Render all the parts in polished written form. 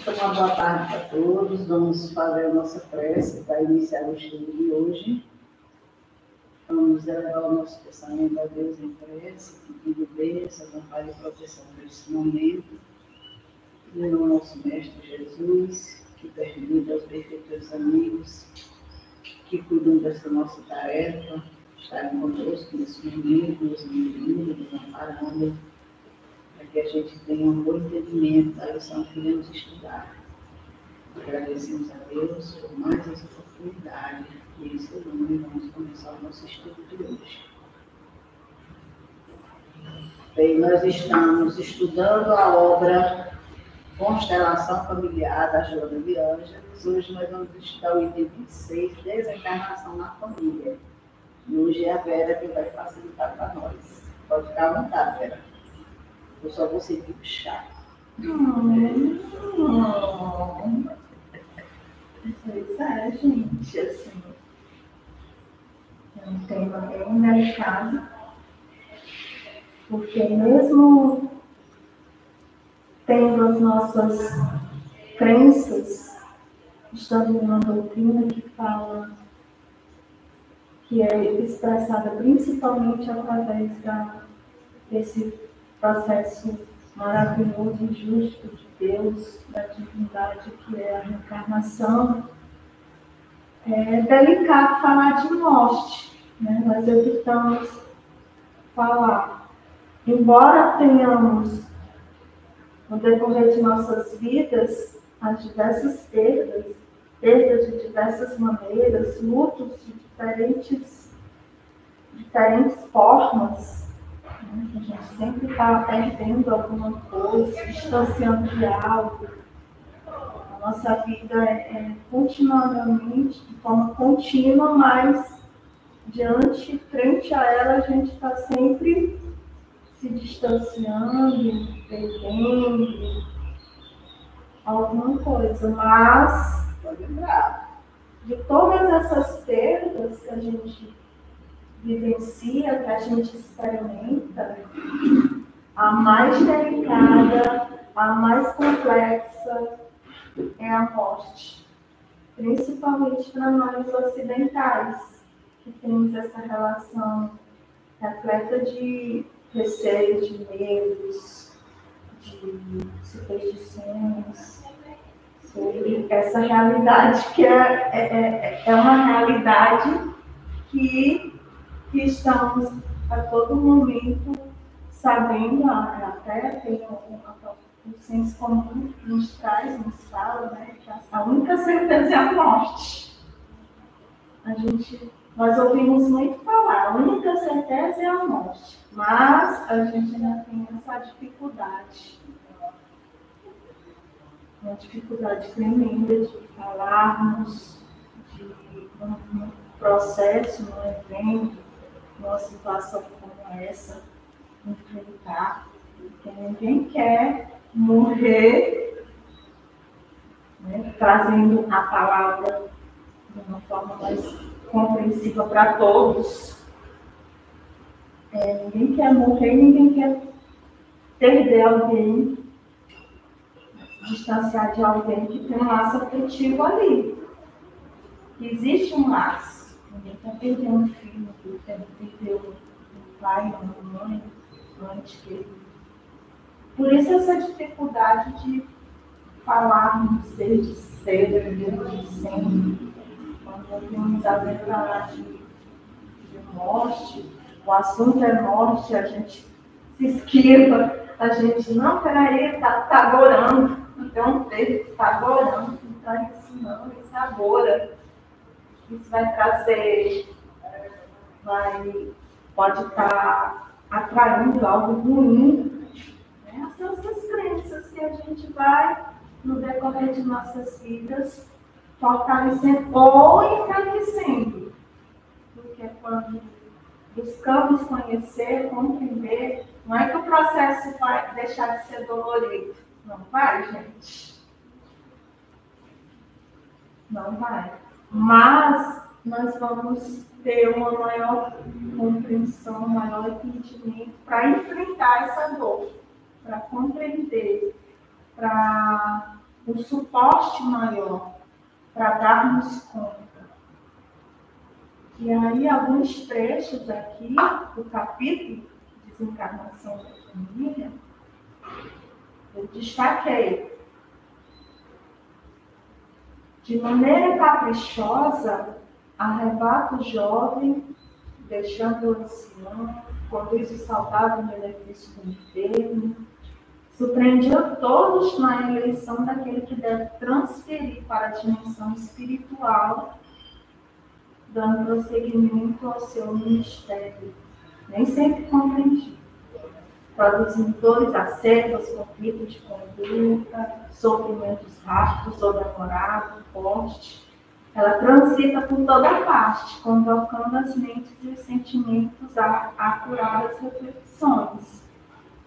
Então, uma boa tarde para todos. Vamos fazer a nossa prece para iniciar o estudo de hoje. Vamos elevar o nosso pensamento a Deus em prece, pedindo bênção, amparo e proteção para esse momento. E ao nosso Mestre Jesus, que permita aos perfeitos amigos que cuidam dessa nossa tarefa, estarem conosco nesse momento, nos guiando, nos amparando, para que a gente tenha um bom entendimento da lição que iremos estudar. Agradecemos a Deus por mais essa oportunidade e em seu nome vamos começar o nosso estudo de hoje. Bem, nós estamos estudando a obra Constelação Familiar da Joana de Ângeles. Hoje nós vamos estudar o item 26, Desencarnação na Família. E hoje é a Vera que vai facilitar para nós. Pode ficar à vontade, Vera. Eu só vou sentir o chá. Pois é, gente, assim, é um tema bem delicado, porque mesmo tendo as nossas crenças, estamos numa doutrina que fala que é expressada principalmente através desse processo maravilhoso e justo de Deus, da divindade que é a reencarnação. É delicado falar de morte, né? Nós evitamos falar. Embora tenhamos, no decorrer de nossas vidas, as diversas perdas de diversas maneiras, lutos de diferentes formas, né? A gente sempre está perdendo alguma coisa, distanciando de algo. A nossa vida é continuamente, de forma contínua, mas frente a ela, a gente está sempre se distanciando, perdendo alguma coisa. Mas, de todas essas perdas que a gente vivencia, que a gente experimenta, a mais delicada, a mais complexa é a morte. Principalmente para nós ocidentais, que temos essa relação repleta de receio, de medos, de superstições, sobre essa realidade que é uma realidade que estamos a todo momento sabendo, até tem o senso comum que nos traz, nos fala, né, que a única certeza é a morte. Nós ouvimos muito falar, a única certeza é a morte, mas a gente ainda tem essa dificuldade. Uma dificuldade tremenda de falarmos de um processo, um evento, numa situação como essa, enfrentar, porque ninguém quer morrer, né, trazendo a palavra de uma forma mais compreensiva para todos. Ninguém quer morrer, ninguém quer perder alguém, distanciar de alguém que tem um laço afetivo ali. Existe um laço. Ninguém quer perder um filho, ninguém quer perder um pai, uma mãe, um ente querido. Por isso essa dificuldade de falarmos desde cedo, desde sempre. Quando ouvimos alguém falar de morte, o assunto é morte, a gente se esquiva, a gente, não, peraí, está agorando. Então, Pedro está agorando, não está ensinando isso agora. Isso vai trazer, pode estar atraindo algo ruim. Né? As nossas crenças que a gente vai, no decorrer de nossas vidas, fortalecendo ou enfraquecendo. Porque quando buscamos conhecer, compreender, não é que o processo vai deixar de ser dolorido. Não vai, gente? Não vai. Mas nós vamos ter uma maior compreensão, um maior entendimento para enfrentar essa dor, para compreender, para um suporte maior para darmos conta. E aí, alguns trechos aqui do capítulo Desencarnação da Família, eu destaquei. De maneira caprichosa, arrebata o jovem, deixando o ancião, conduz o saudável benefício do enfermo, surpreendeu todos na eleição daquele que deve transferir para a dimensão espiritual, dando prosseguimento ao seu ministério, nem sempre compreendido, produzindo dores acesas, conflitos de conduta, sofrimentos rápidos ou demorados, fortes. Ela transita por toda parte, convocando as mentes e os sentimentos a curar as reflexões.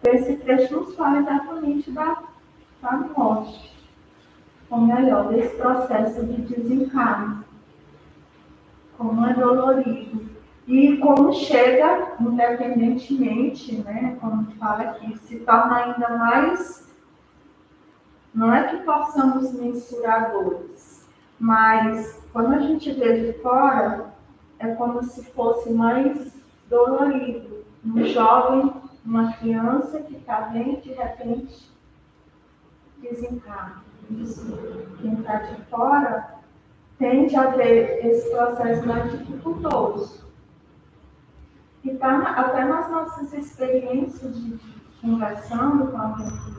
Esse trecho nos fala exatamente da morte, ou melhor, desse processo de desencarne, como é dolorido. E como chega, independentemente, né, como fala aqui, se torna ainda mais, não é que possamos mensurar dores, mas quando a gente vê de fora, é como se fosse mais dolorido. Um jovem, uma criança que está bem, de repente, desencarna. Isso, quem está de fora, tende a ver esse processo mais dificultoso. E tá, até nas nossas experiências de conversando com alguém que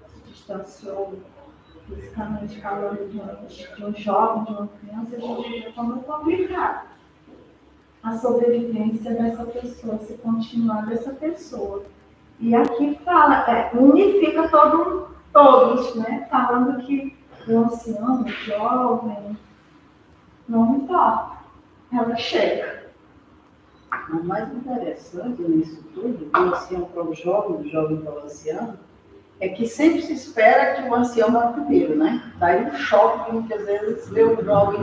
se distanciou fisicamente falando de um jovem, de uma criança, a gente vê como é complicado a sobrevivência dessa pessoa, se continuar dessa pessoa. E aqui fala, unifica todos, né? Falando que o ancião, o jovem, não importa. Ela chega. O mais interessante nisso tudo, do ancião para o jovem para o ancião, é que sempre se espera que o ancião vá primeiro, né? Daí um choque, muitas vezes, vê o jovem.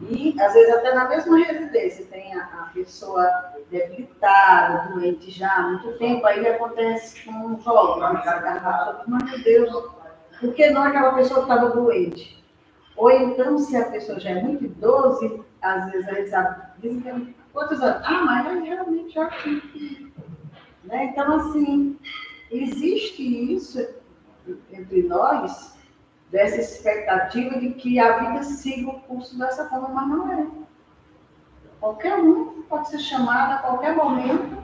E, às vezes, até na mesma residência, tem a pessoa debilitada, doente já há muito tempo, aí acontece com um jovem, mas, meu Deus, por que não aquela pessoa que estava doente? Ou então, se a pessoa já é muito idosa, às vezes a gente sabe, dizem que quantos anos? Mas eu realmente já tive. Né? Então, assim, existe isso entre nós, dessa expectativa de que a vida siga o curso dessa forma, mas não é. Qualquer um pode ser chamado a qualquer momento,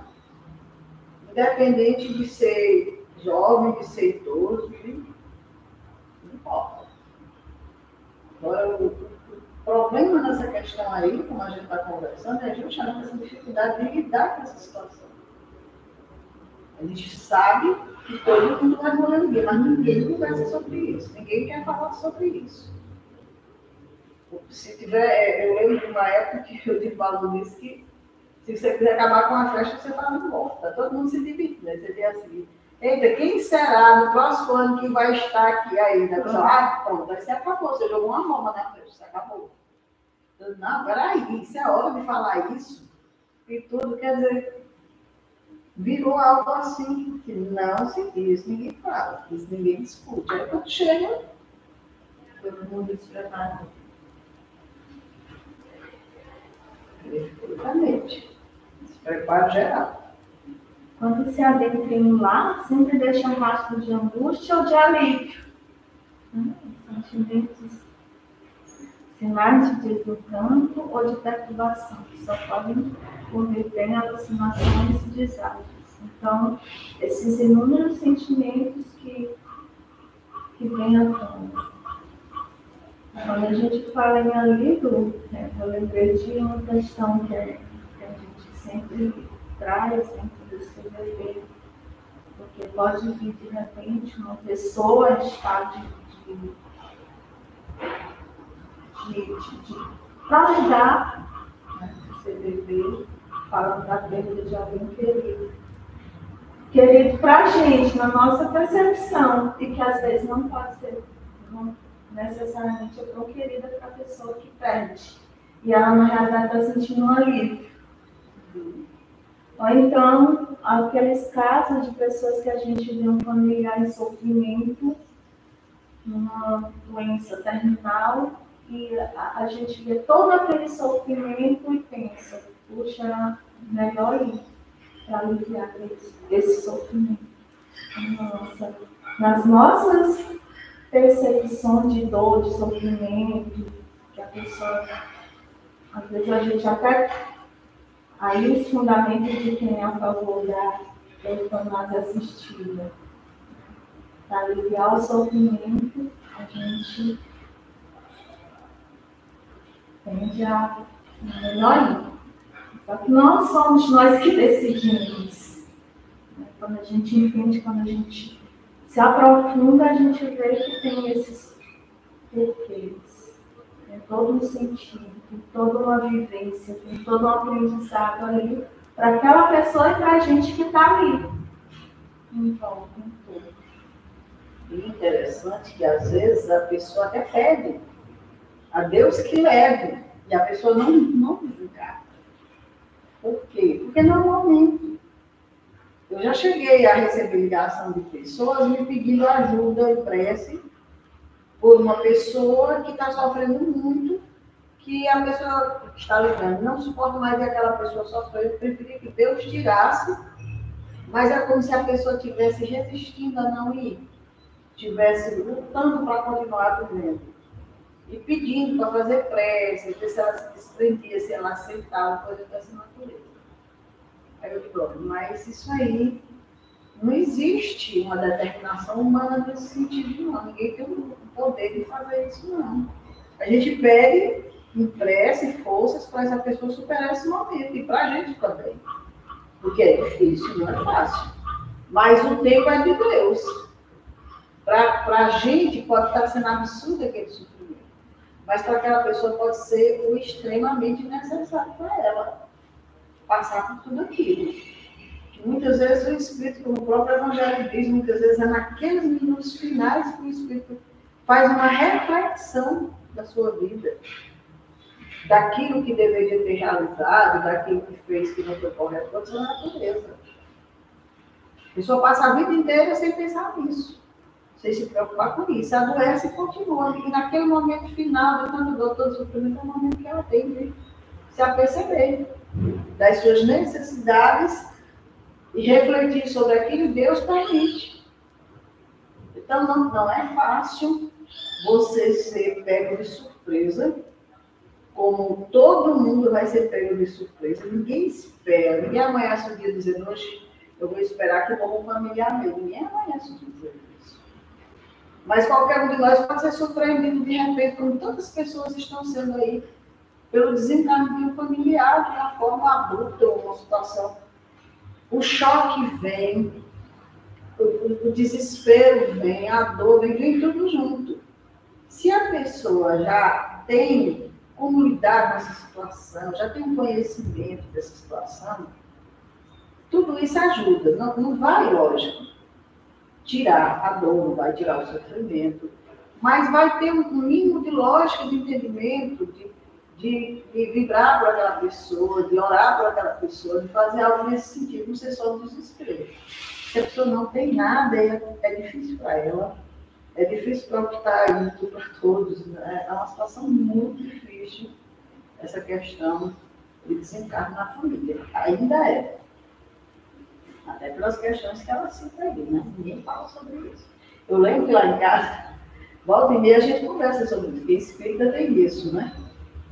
independente de ser jovem, de ser idoso, não importa. Agora, o problema nessa questão aí, como a gente está conversando, é justamente essa dificuldade de lidar com essa situação. A gente sabe que todo mundo vai morrer um dia, mas ninguém conversa sobre isso, ninguém quer falar sobre isso. Se tiver, eu lembro de uma época que eu tive aluno disse que se você quiser acabar com a festa, você fala não volta. Todo mundo se divide, né? Você vê assim, eita, quem será no próximo ano que vai estar aqui ainda? Pronto, aí você acabou, você jogou uma bomba na festa, você acabou. Eu, não, peraí, isso é hora de falar isso. E tudo, quer dizer, virou algo assim, que não se diz, ninguém fala, isso ninguém discute. Aí quando chega, todo mundo despreparado. Absolutamente. Despreparo geral. Quando se adentra em um lar, sempre deixa um rastro de angústia ou de alívio. Sentimentos, sinais de desencanto ou de perturbação, que só podem conviver em alucinações e desaires. Então, esses inúmeros sentimentos que vêm à tona. Quando a gente fala em alívio, eu lembrei de uma questão que a gente sempre traz dentro do CVV, porque pode vir de repente uma pessoa em estado para lidar, né, o CVV, falando da perda de alguém querido. Querido para a gente, na nossa percepção, e que às vezes não pode ser, não necessariamente é tão querida para a pessoa que perde. E ela, na realidade, está sentindo um alívio. Ou então, aqueles casos de pessoas que a gente vê um familiar em sofrimento, uma doença terminal, e a gente vê todo aquele sofrimento e pensa, puxa, melhor ir para aliviar esse sofrimento. Nossa, nas nossas percepções de dor, de sofrimento, que a pessoa, às vezes a gente até, aí os fundamentos de quem é a favor da eutanásia assistida, para aliviar o sofrimento, a gente tende a melhor ir. Só que não somos nós que decidimos. Quando a gente entende, quando a gente se aprofunda, a gente vê que tem esses porquês. Tem todo um sentido, tem toda uma vivência, tem todo um aprendizado ali para aquela pessoa e para a gente que está ali. Então, com tudo. E interessante que às vezes a pessoa até pede a Deus que leve, e a pessoa não desencarna. Por quê? Porque normalmente eu já cheguei a receber ligação de pessoas me pedindo ajuda e prece por uma pessoa que está sofrendo muito, que a pessoa que está ligando não suporta mais ver aquela pessoa sofrer, eu preferia que Deus tirasse, mas é como se a pessoa estivesse resistindo a não ir, estivesse lutando para continuar vivendo, e pedindo para fazer prece, ver se ela se desprendia, se ela aceitava, coisa dessa natureza. Aí eu digo, mas isso aí não existe uma determinação humana nesse sentido, não. Ninguém tem o poder de fazer isso, não. A gente pede em prece, forças para essa pessoa superar esse momento, e para a gente também. Porque é difícil, não é fácil. Mas o tempo é de Deus. Para a gente pode estar sendo absurdo aquele sofrimento, mas para aquela pessoa pode ser o extremamente necessário para ela passar por tudo aquilo. Muitas vezes o Espírito, como o próprio Evangelho diz, muitas vezes é naqueles minutos finais que o Espírito faz uma reflexão da sua vida, daquilo que deveria ter realizado, daquilo que fez que não foi correto com a sua natureza. A pessoa passa a vida inteira sem pensar nisso, sem se preocupar com isso. Adoece e continua. E naquele momento final, de tanto dor, todo sofrimento, é o momento que ela tem de se aperceber das suas necessidades e refletir sobre aquilo que Deus permite. Então, não é fácil você ser pego de surpresa, como todo mundo vai ser pego de surpresa. Ninguém espera, ninguém amanhece o dia dizendo, hoje eu vou esperar que morra um familiar meu. Ninguém amanhece o dia dizendo isso. Mas qualquer um de nós pode ser surpreendido de repente, como tantas pessoas estão sendo aí, pelo desencargo de um familiar, de uma forma adulta, ou uma situação. O choque vem, o desespero vem, a dor vem tudo junto. Se a pessoa já tem como lidar com essa situação, já tem um conhecimento dessa situação, tudo isso ajuda. Não vai, lógico, tirar a dor, não vai tirar o sofrimento, mas vai ter um mínimo de lógica, de entendimento, de vibrar por aquela pessoa, de orar por aquela pessoa, de fazer algo nesse sentido, não ser só um desespero. Se a pessoa não tem nada, é difícil para ela, é difícil para o que está aí, para todos, né? É uma situação muito difícil, essa questão de desencargo na família. Ainda é. Até pelas questões que ela cita aí, né? Ninguém fala sobre isso. Eu lembro que lá em casa, volta e meia a gente conversa sobre isso, porque espírita tem isso, né?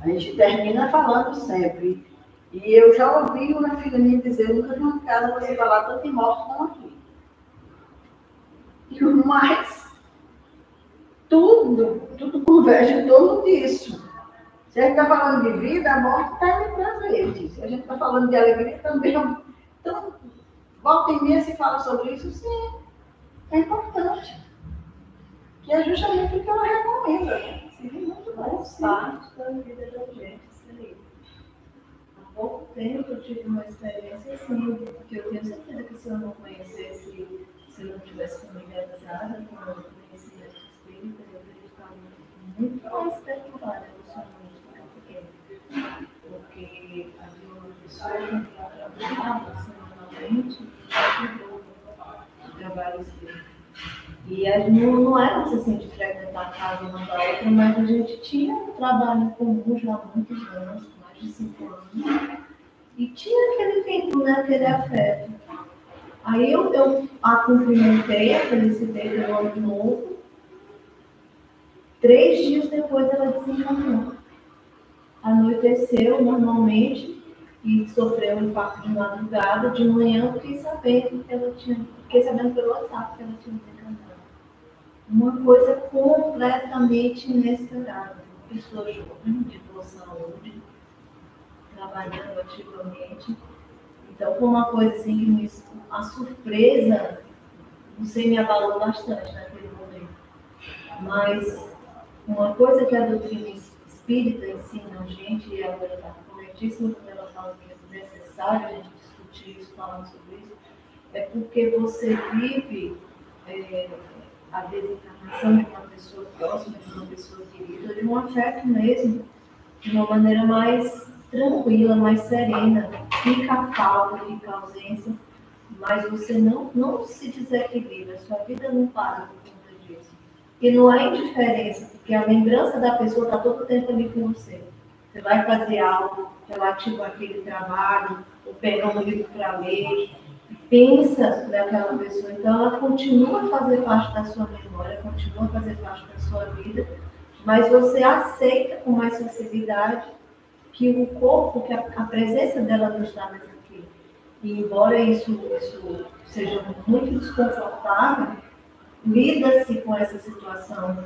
A gente termina falando sempre. E eu já ouvi uma filha minha dizer, eu nunca vi uma casa você falar tanto em morte como aqui. Mas tudo converge em torno disso. Se a gente está falando de vida, a morte está ali presente. Se a gente está falando de alegria, também. Então, volta e meia se fala sobre isso, sim, é importante. Que é justamente o que ela recomenda. Faz parte da vida da gente, isso aí. Há pouco tempo eu tive uma experiência assim, que eu tenho certeza que se eu não conhecesse, se eu não tivesse familiarizada com o conhecimento espírita, eu acreditava muito mais perturbada emocionalmente do que eu fiquei. Porque havia uma pessoa que me trabalhava, assim, gente e ajudou o trabalho espírita. E a gente não era assim de frequentar a casa uma da outra, mas a gente tinha um trabalho comum já há muitos anos, mais de 5 anos, e tinha aquele tempo, né, aquele afeto. Aí eu a cumprimentei, a felicitei pelo ano novo. 3 dias depois ela desencanou. Anoiteceu normalmente e sofreu um infarto de madrugada. De manhã eu fiquei sabendo pelo WhatsApp que ela tinha desencanado. Uma coisa completamente inesperada. Pessoa jovem, de boa saúde, trabalhando ativamente. Então foi uma coisa assim, a surpresa, não sei, me abalou bastante naquele momento. Mas uma coisa que a doutrina espírita ensina a gente, e agora está corretíssima quando ela fala que é necessário a gente discutir isso, falar sobre isso, é porque você vive a desencarnação de uma pessoa próxima, de uma pessoa querida, de um afeto mesmo, de uma maneira mais tranquila, mais serena. Fica a falta, fica a ausência, mas você não se desequilibra, sua vida não para por conta disso. E não há indiferença, porque a lembrança da pessoa está todo o tempo ali com você. Você vai fazer algo relativo àquele trabalho, ou pegar um livro para ler, pensa naquela pessoa. Então, ela continua a fazer parte da sua memória, continua a fazer parte da sua vida, mas você aceita com mais facilidade que o corpo, que a presença dela não está mais aqui. E embora isso seja muito desconfortável, lida-se com essa situação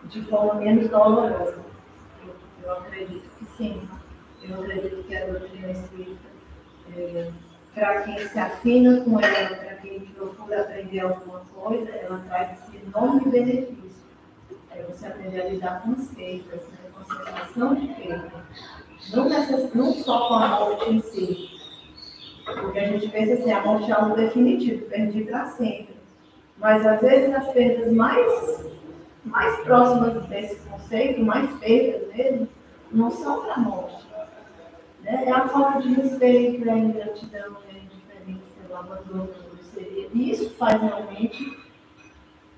de forma menos dolorosa. Eu acredito que sim. Eu acredito que a doutrina espírita, para quem se afina com ela, para quem procura aprender alguma coisa, ela traz esse enorme benefício. Você aprender a lidar com as perdas, né? Com a sensação de perda. Não só com a morte em si. Porque a gente pensa assim, a morte é algo definitivo, perdi para sempre. Mas às vezes as perdas mais próximas desse conceito, mais perdas mesmo, não são para a morte. Né? É a falta de respeito, é a ingratidão, é a indiferença, é o abandono da grosseria. E isso faz realmente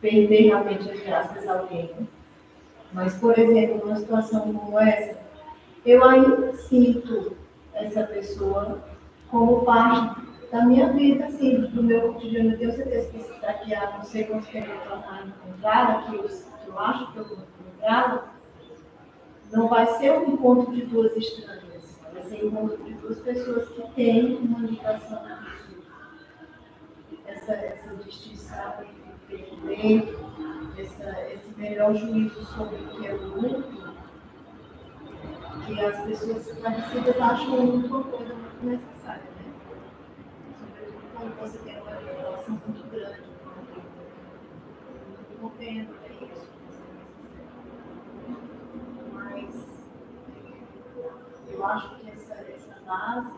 perder realmente as graças a alguém. Né? Mas, por exemplo, numa situação como essa, eu ainda sinto essa pessoa como parte da minha vida, assim, do meu cotidiano. Eu tenho certeza que daqui a não sei quanto tempo eu tornar encontrada, que eu acho que eu vou encontrada, não vai ser um encontro de duas estranhas, vai ser um encontro de duas pessoas que têm uma ligação essa distinção entre o bem, esse melhor juízo sobre o que é o luto, que as pessoas parecidas acham uma coisa muito necessária, né? Sobretudo quando você tem uma relação muito grande com alguém. Eu compreendo isso, mas eu acho que essa base,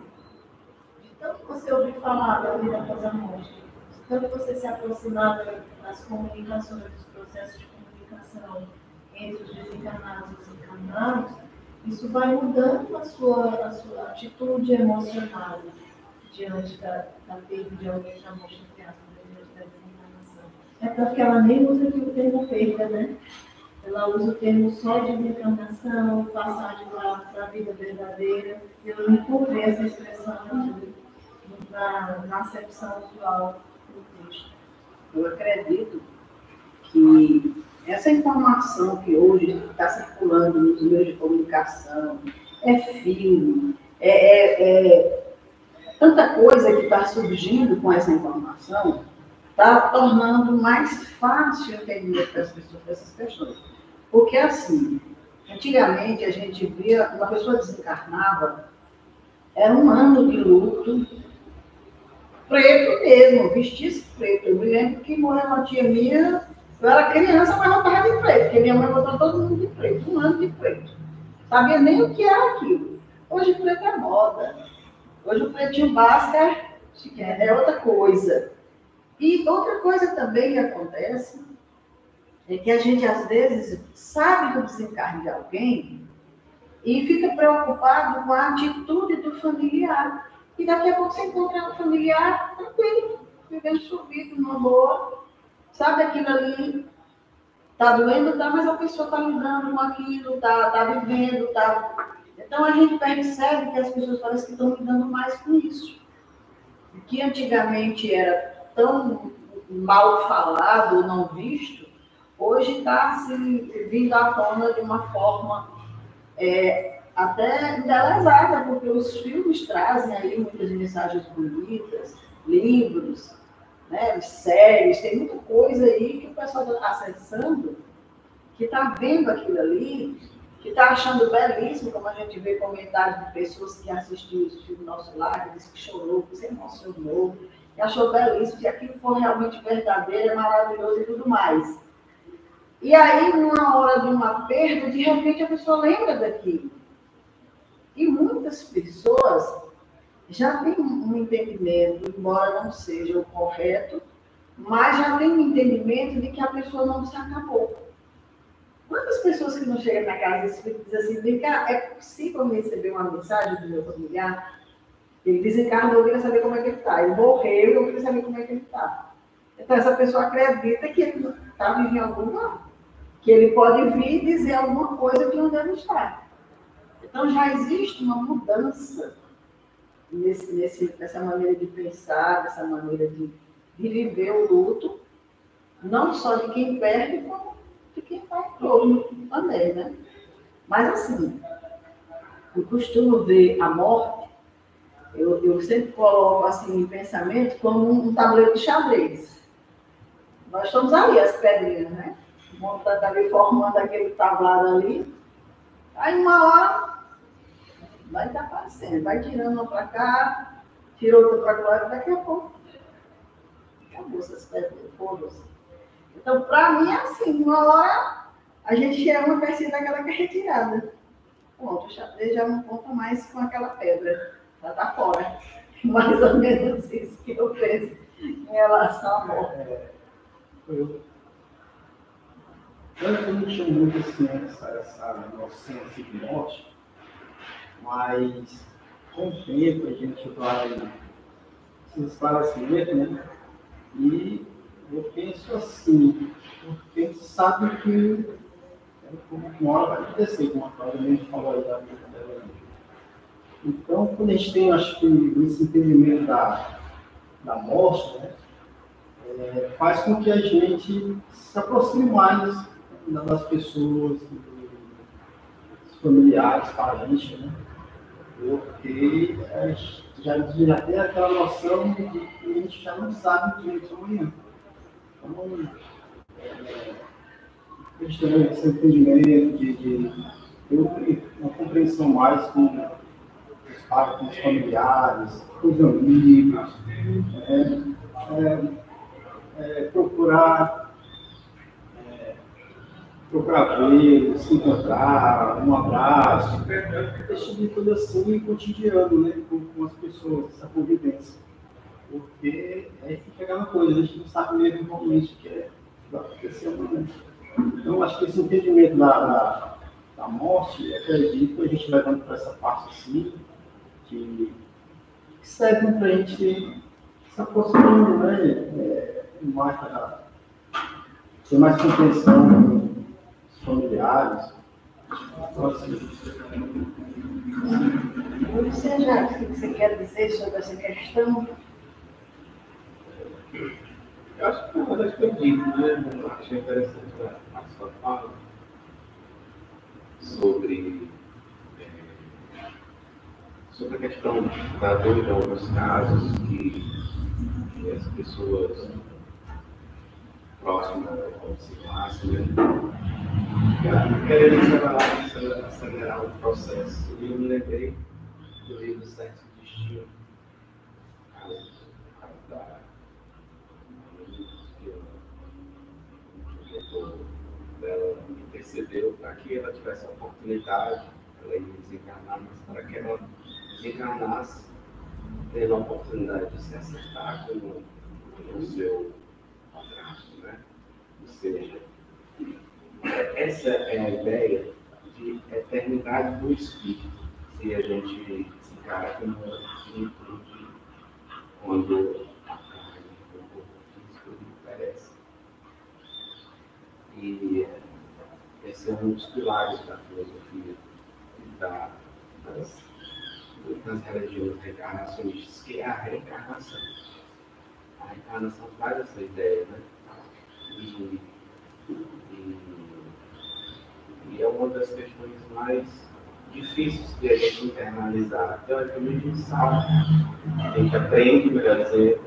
de tanto você ouvir falar da vida após a morte, de tanto você se aproximar das comunicações, dos processos de comunicação entre os desencarnados e os encarnados, isso vai mudando a sua atitude emocional diante da perda de alguém na morte, diante da desencarnação. É porque ela nem usa aqui o termo perda, né? Ela usa o termo só de desencarnação, passagem para a vida verdadeira. Eu não encontrei essa expressão aqui na acepção usual do texto. Eu acredito que essa informação que hoje está circulando nos meios de comunicação, filme, tanta coisa que está surgindo com essa informação, está tornando mais fácil entender para essas pessoas. Porque assim, antigamente a gente via, uma pessoa desencarnava, era um ano de luto, preto mesmo, vestia-se preto. Eu me lembro que morreu uma tia minha, eu era criança, mas não estava de preto, porque minha mãe botou todo mundo de preto, um ano de preto. Sabia nem o que era aquilo. Hoje o preto é moda. Hoje o pretinho básico é outra coisa. E outra coisa também que acontece é que a gente, às vezes, sabe do desencarne de alguém e fica preocupado com a atitude do familiar. E daqui a pouco você encontra um familiar tranquilo, vivendo sua vida, numa boa. Sabe aquilo ali? Está doendo, tá, mas a pessoa está lidando com aquilo, está vivendo, está. Então a gente percebe que as pessoas parecem que estão lidando mais com isso. O que antigamente era tão mal falado, não visto, hoje está assim, vindo à tona de uma forma até embelezada, porque os filmes trazem ali muitas mensagens bonitas, livros, né, séries, tem muita coisa aí que o pessoal está acessando, que está vendo aquilo ali, que está achando belíssimo, como a gente vê comentários de pessoas que assistiram esse filme Nosso Lar, que disse que chorou, que se emocionou, que achou belíssimo, que aquilo for realmente verdadeiro, é maravilhoso e tudo mais. E aí, numa hora de uma perda, de repente a pessoa lembra daquilo. E muitas pessoas já têm um entendimento, embora não seja o correto, mas já tem um entendimento de que a pessoa não se acabou. Quantas pessoas que não chegam na casa e dizem assim, vem cá, é possível receber uma mensagem do meu familiar? Ele desencarnou, eu queria saber como é que ele está. Ele morreu, eu queria saber como é que ele está. Então, essa pessoa acredita que ele está vivendo alguma, que ele pode vir dizer alguma coisa de onde ele está. Então, já existe uma mudança nessa maneira de pensar, nessa maneira de viver o luto, não só de quem perde, como de quem está em torno também, né? Mas, assim, eu costumo ver a morte, eu sempre coloco, assim, em pensamento, como um tabuleiro de xadrez. Nós estamos ali, as pedrinhas, né? O mundo está ali formando aquele tablado ali. Aí, uma hora, vai estar aparecendo, vai tirando uma para cá, tira outra para lá, daqui a pouco acabou essas pedras, foda-se. Então, para mim, é assim, uma hora a gente tira uma pecinha daquela que é retirada. Pronto, o xadrez já não conta mais com aquela pedra, já está fora. Mais ou menos isso que eu penso em relação à morte. Eu não tinha muito assim, essa noção assim, de morte, mas com o tempo a gente vai se esclarecendo, né? E eu penso assim, porque a gente sabe que uma hora vai acontecer, como a gente falou aí da vida dela. Então, quando a gente tem, acho que, esse entendimento da morte, né, faz com que a gente se aproxime mais das pessoas, dos familiares, parentes, né? Porque já tem aquela noção de que a gente já não sabe o dia de amanhã. Então, a gente tem esse entendimento de ter uma compreensão mais com os familiares, com os amigos, procurar ver, se encontrar, um abraço, esse tipo de coisa assim cotidiano, né, com as pessoas, essa convivência. Porque fica aquela coisa, a gente não sabe mesmo como isso que vai acontecer amanhã. Então, acho que esse entendimento da morte, acredito, a gente vai dando para essa parte assim, que serve para a gente se aproximando, né, mais para ter mais compreensão dos familiares. Então, assim, Você já, o que você quer dizer sobre essa questão? Eu acho que na verdade foi dito, né? Eu achei interessante a sua fala sobre a questão da dor em alguns casos, que as pessoas próximas ao se né? Querendo acelerar o processo. E eu me lembrei do livro Sexo e Destino, da dela intercedeu para que ela tivesse a oportunidade, ela ia desencarnar, mas para que ela desencarnasse, tendo a oportunidade de se acertar com o seu padrasto, né? Ou seja, essa é a ideia de eternidade do espírito. e a gente se encara como uma finitude quando a carne, o corpo físico, ele perece. E esse é um dos pilares da filosofia das religiões reencarnacionistas, que é a reencarnação. A reencarnação traz essa ideia, né? E é uma das questões mais difíceis de a gente internalizar. Teoricamente, a gente sabe, a gente aprende, melhor dizer,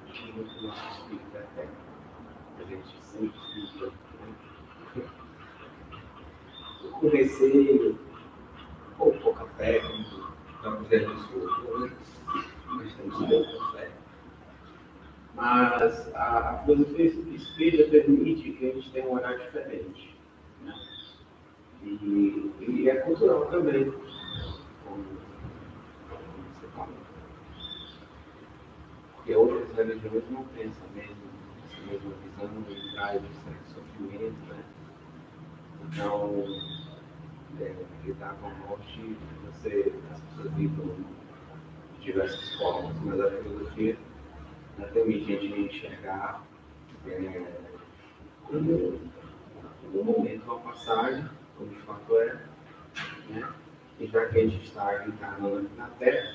que o nosso espírito é eterno. A gente sempre fica, né? Com receio, ou pouca fé, estamos dentro disso hoje, nós temos pouca fé. Mas a filosofia espírita permite que a gente tenha um olhar diferente. Né? E é cultural também, como você falou. Porque outras religiões não têm essa mesma visão e traz um certo sofrimento. Né? Então, lidar com a morte, as pessoas lidam de diversas formas, mas a filosofia permite a gente enxergar no momento, uma passagem, como de fato é, né? E já que a gente está encarnando aqui na Terra,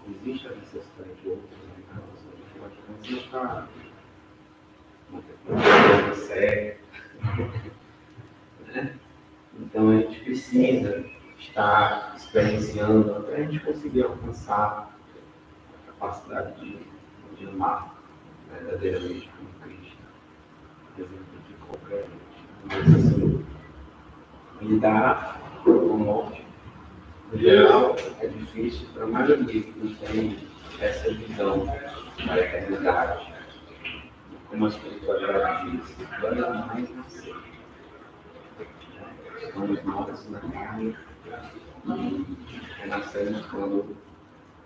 existe a necessidade de outras encarnações. A gente está uma tecnologia séria, né? Então a gente precisa estar experienciando até a gente conseguir alcançar a capacidade de amar verdadeiramente como Cristo. Por exemplo, de qualquer mas assim, lidar com a morte, no geral, é difícil para a maioria que não tem essa visão da eternidade. Como a espiritualidade diz, vale mais nascer. Somos mortos na carne e renascemos quando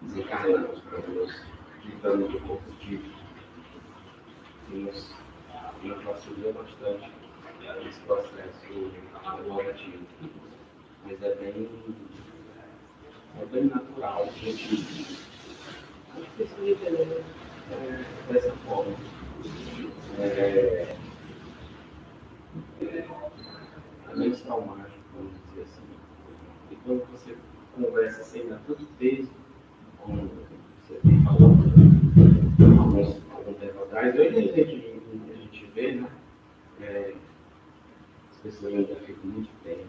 desencarnamos, quando nos livramos do corpo físico. E nos auxilia bastante esse processo evolutivo. Mas é bem natural, a gente precisa entender dessa forma. É menos traumático, vamos dizer assim. E quando você conversa sem dar tanto peso, como você tem falado algum tempo atrás, hoje a gente vê, né? As pessoas ainda ficam muito tempo.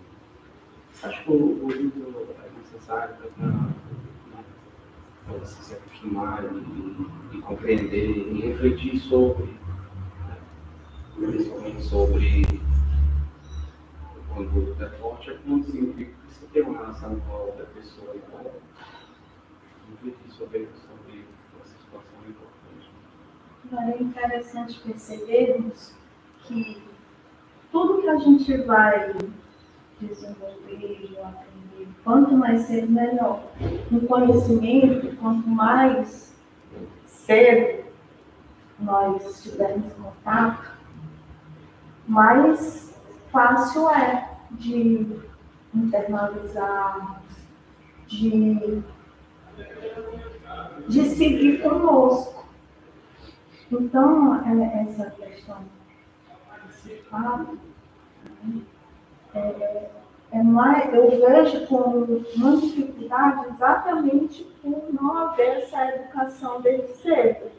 Acho que o uso é necessário para você se acostumar e compreender e refletir sobre, principalmente sobre quando o luto é forte, é como significa que você tem uma relação com a outra pessoa e tal. Refletir sobre essa situação importante. Agora é interessante percebermos que tudo que a gente vai desenvolver ou aprender, quanto mais cedo, melhor. No conhecimento, quanto mais cedo nós tivermos contato, mais fácil é de internalizarmos, de seguir conosco. Então, essa questão desse fato, eu vejo como uma dificuldade exatamente por não haver essa educação desde cedo.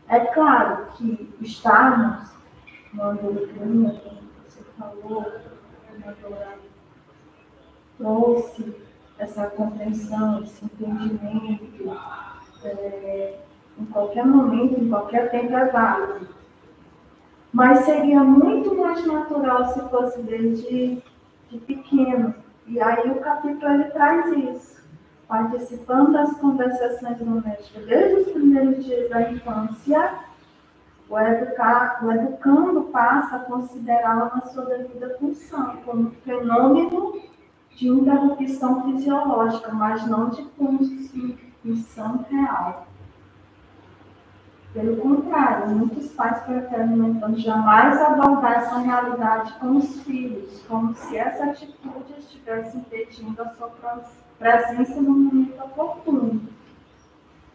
É claro que estarmos numa doutrina, como você falou, a Dora trouxe essa compreensão, esse entendimento, em qualquer momento, em qualquer tempo é válido. Mas seria muito mais natural se fosse desde pequeno. E aí o capítulo ele traz isso. Participando das conversações domésticas desde os primeiros dias da infância, o educando passa a considerá-la na sua devida função, como fenômeno de interrupção fisiológica, mas não de constituição real. Pelo contrário, muitos pais preferem então jamais abordar essa realidade com os filhos, como se essa atitude estivesse impedindo a sua presença no momento oportuno.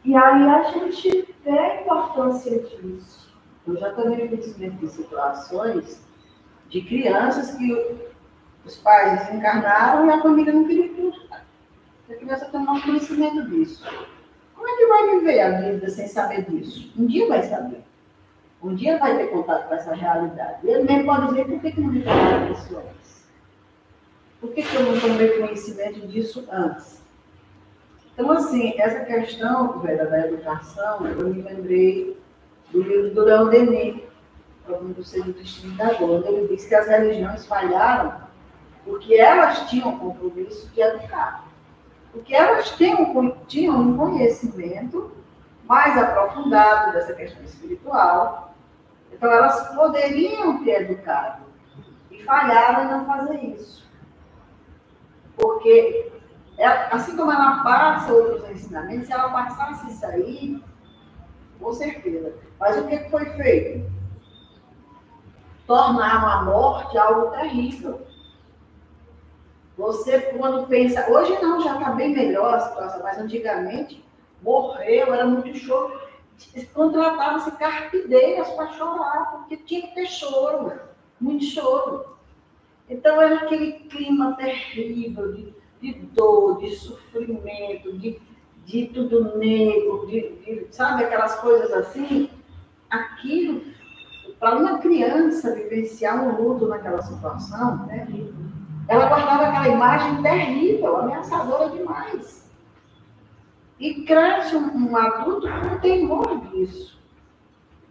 E aí a gente vê a importância disso. Eu já tomei conhecimento de situações de crianças que os pais desencarnaram e a família não queria que a criança tomasse conhecimento disso. Como é que vai viver a vida sem saber disso? Um dia vai saber. Um dia vai ter contato com essa realidade. Ele mesmo pode dizer, por que não me falaram isso antes? Por que eu não tomei conhecimento disso antes? Então, assim, essa questão, Vera, da educação, eu me lembrei do livro do Leon Denis, Problema do Ser do Destino da Dor, onde ele diz que as religiões falharam porque elas tinham compromisso de educar. Porque elas tinham um conhecimento mais aprofundado dessa questão espiritual. Então, elas poderiam ter educado e falharam em não fazer isso. Porque, assim como ela passa outros ensinamentos, se ela passasse isso aí, com certeza. Mas o que foi feito? Tornaram a morte algo terrível. Você, quando pensa... Hoje não, já está bem melhor a situação, mas antigamente morreu, era muito choro. Contratava-se carpideiras para chorar, porque tinha que ter choro, muito choro. Então era aquele clima terrível de dor, de sofrimento, de tudo negro, sabe, aquelas coisas assim. Aquilo, para uma criança vivenciar um luto naquela situação, né? Ela guardava aquela imagem terrível, ameaçadora demais. E cresce um adulto com temor disso.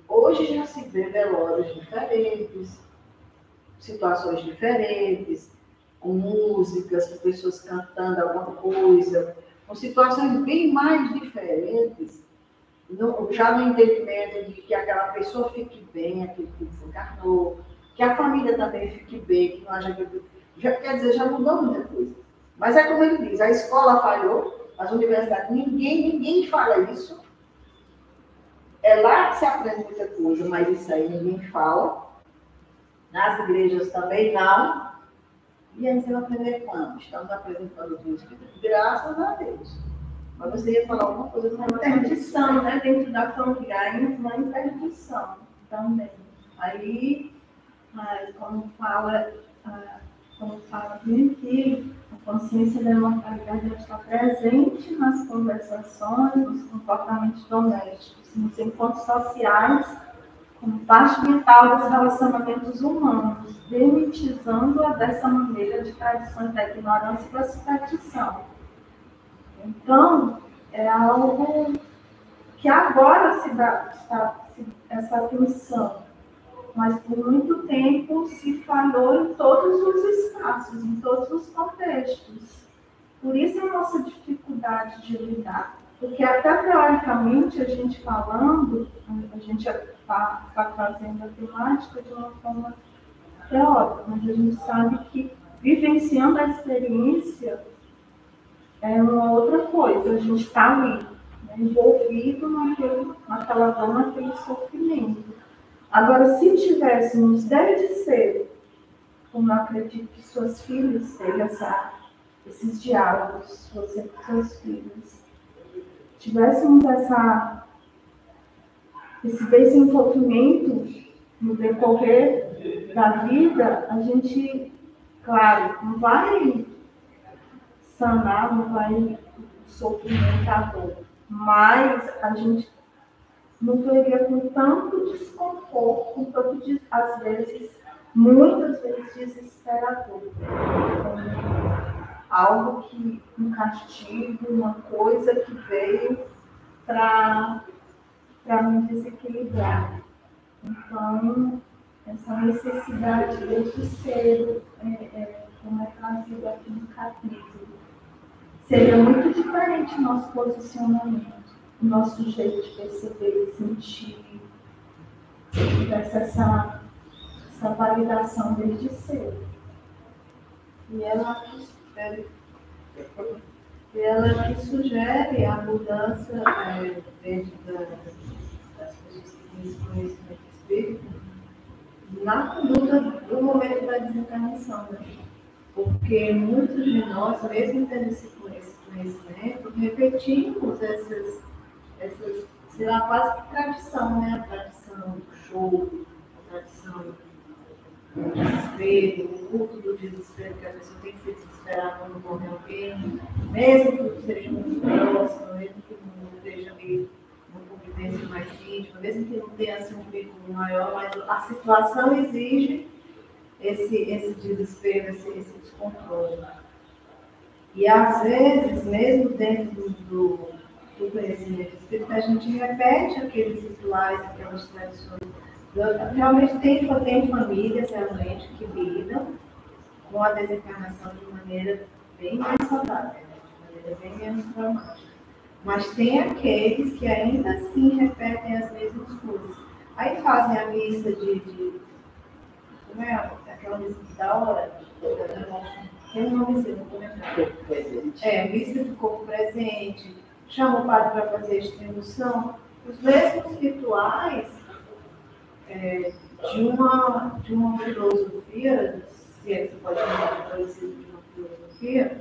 Hoje já se vê velórios diferentes, situações diferentes, com músicas, com pessoas cantando alguma coisa, com situações bem mais diferentes, já no entendimento de que aquela pessoa fique bem, aquele que desencarnou, que a família também fique bem, que não haja... Já, quer dizer, já mudou muita coisa. Mas é como ele diz, a escola falhou, as universidades, ninguém fala isso. É lá que se aprende muita coisa, mas isso aí ninguém fala. Nas igrejas também não. E aí você vai aprender quando? Estamos apresentando o Espírito, graças a Deus. Mas você ia falar alguma coisa da interdição, né? Dentro da família, uma interdição também. Aí, como fala aqui, a consciência da imortalidade está presente nas conversações, nos comportamentos domésticos, nos encontros sociais, como parte vital dos relacionamentos humanos, demitizando-a dessa maneira de tradições da ignorância e da superstição. Então, é algo que agora se dá essa atenção, mas por muito tempo se falou em todos os espaços, em todos os contextos. Por isso a nossa dificuldade de lidar. Porque até teoricamente, a gente falando, a gente está trazendo a temática de uma forma teórica, mas a gente sabe que vivenciando a experiência é uma outra coisa. A gente está ali, né, envolvido naquela dor, naquele sofrimento. Agora, se tivéssemos desde cedo, como eu acredito que suas filhas têm esses diálogos, você com seus filhos, tivéssemos esse desenvolvimento no decorrer da vida, a gente, claro, não vai sanar, não vai sofrimento, a dor, mas a gente não veria com tanto desconforto, com tanto, às vezes, muitas vezes desesperador. Algo que, um castigo, uma coisa que veio para me desequilibrar. Então, essa necessidade desde cedo, como é trazido aqui no capítulo, seria muito diferente o nosso posicionamento, o nosso jeito de perceber, sentir, se tivesse essa validação desde cedo. E ela que sugere a mudança dentro das pessoas esse conhecimento espírita na conduta do momento da desencarnação, né? Porque muitos de nós, mesmo tendo esse conhecimento, repetimos essas sei lá, quase que tradição, né? A tradição do choro, a tradição do desespero, o culto do desespero, que a pessoa tem que se desesperar quando morre alguém, mesmo que seja muito próximo, mesmo que não esteja ali uma convivência mais íntima, mesmo que não tenha assim, um vínculo maior, mas a situação exige esse desespero, esse descontrole. E às vezes, mesmo dentro do conhecimento espírita, a gente repete aqueles rituais, aquelas tradições. Realmente tem famílias realmente que lidam com a desencarnação de maneira bem mais saudável, de maneira bem menos traumática. Mas tem aqueles que ainda assim repetem as mesmas coisas. Aí fazem a missa como é aquela missa da hora? Tem um nomezinho, não vou lembrar. Corpo presente. Missa do corpo presente. Chama o padre para fazer a extremoção. Os mesmos rituais de uma filosofia, se é que você pode chamar de parecido de uma filosofia,